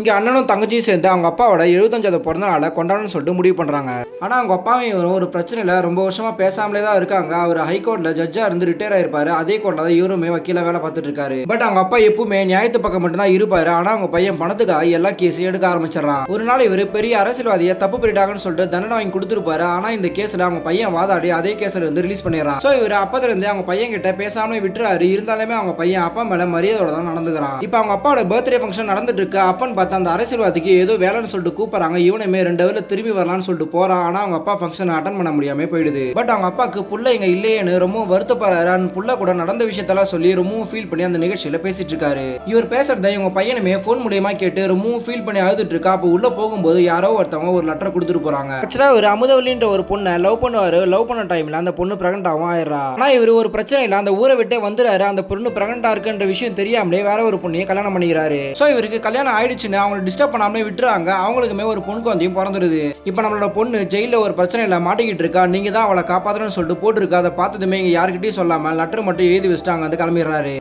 இங்க அண்ணனும் தங்கச்சியும் சேர்ந்து அவங்க அப்பாவோட 75வது பிறந்த நாளை கொண்டாடணும்னு சொல்லிட்டு முடிவு பண்றாங்க. ஆனா அவங்க அப்பாவும் இவரும் ஒரு பிரச்சனையில ரொம்ப வருஷமா பேசாமலே தான் இருக்காங்க. அவர் ஹைகோர்ட்ல ஜட்ஜா இருந்து ரிட்டையர் ஆயிருப்பாரு. அதே கோர்ட்ல தான் இவருமே வக்கீலா வேலை பார்த்துட்டு இருக்காரு. பட் அவங்க அப்பா எப்பவுமே நியாயத்து பக்கம் மட்டும் தான் இருப்பாரு. ஆனா அவங்க பையன் பணத்துக்காக எல்லா கேஸையும் எடுக்க ஆரம்பிச்சிடறான். ஒரு நாள் இவர் பெரிய அரசியல்வாதியை தப்பு பண்ணிட்டாங்கன்னு சொல்லிட்டு தண்டனை வாங்கி கொடுத்துருப்பாரு. ஆனா இந்த கேஸ்ல அவங்க பையன் வாதாடி அதே கேஸ்ல இருந்து ரிலீஸ் பண்ணிடுறான். சோ இவர் அப்பத்துல இருந்து அவங்க பையன் கிட்ட பேசாம விட்டுறாரு. இருந்தாலுமே அவங்க பையன் அப்பா மேல மரியாதையோட தான் நடந்துக்கிறான். இப்ப அவங்க அப்பாவோட பர்த்டே ஃபங்க்ஷன் நடந்துட்டு இருக்கு. அப்பன்னு பார்த்தா அந்த அரசியல்வாதிக்கு ஏதோ வேலைன்னு சொல்லிட்டு கூப்பிடுறாங்க. இவனுமே 2 வேளை திரும்பி வரலாம்னு சொல்லிட்டு போறான். ஆனா அவங்க அப்பா ஃபங்க்ஷன் அட்டன் பண்ண முடியாம போயிடுது. பட் அவங்க அப்பாக்கு புள்ள இங்க இல்லையேன்னு ரொம்ப வருத்தப்படுறாரு. புள்ள கூட நடந்த விஷயத்தெல்லாம் சொல்லி ரொம்பவும் ஃபீல் பண்ணி அந்த நிகழ்ச்சியில பேசிட்டு இருக்காரு. இவர் பேசுறத இவங்க பையனுமே போன் மூலியமா கேட்டு ரொம்பவும் ஃபீல் பண்ணி அழுதுட்டு இருக்கா. அப்ப உள்ள போகும்போது யாரோ ஒருத்தவங்க ஒரு லெட்டர் கொடுத்துட்டு போறாங்க. ஆக்சுவலா ஒரு அமுதவல்லின்ற ஒரு பொண்ணை லவ் பண்ணுவாரு. லவ் பண்ண டைம்ல அந்த பொண்ணு பிரெக்னன்ட் ஆகும் ஆயிடுறா. ஆனா இவர் ஒரு பிரச்சனை இல்ல அந்த ஊரை விட்டே வந்துறாரு. அந்த பொண்ணு பிரெக்னன்டா இருக்குன்ற விஷயம் தெரியாமலே வேற ஒரு பொண்ணையை கல்யாணம் பண்ணிக்கிறாரு. சோ இவருக்கு கல்யாணம் ஆயிடுச்சுன்னு அவங்க டிஸ்டர்ப் பண்ணாம விட்டுறாங்க. அவங்களுக்குமே ஒரு பொண்ணு குழந்தையும் பிறந்துடுது. இப்ப நம்மளோட பொண்ணு ஜெயில ஒரு பிரச்சனையில மாட்டிக்கிட்டு இருக்கா. நீங்க தான் அவளை காப்பாத்தணும்னு சொல்லிட்டு போட்டுருக்கா. அதை பார்த்ததுமே இங்க யாருக்கிட்டையும் சொல்லாம லெட்டர் மட்டும் எழுதி வச்சுட்டாங்க. வந்து கிளம்பிடுறாரு.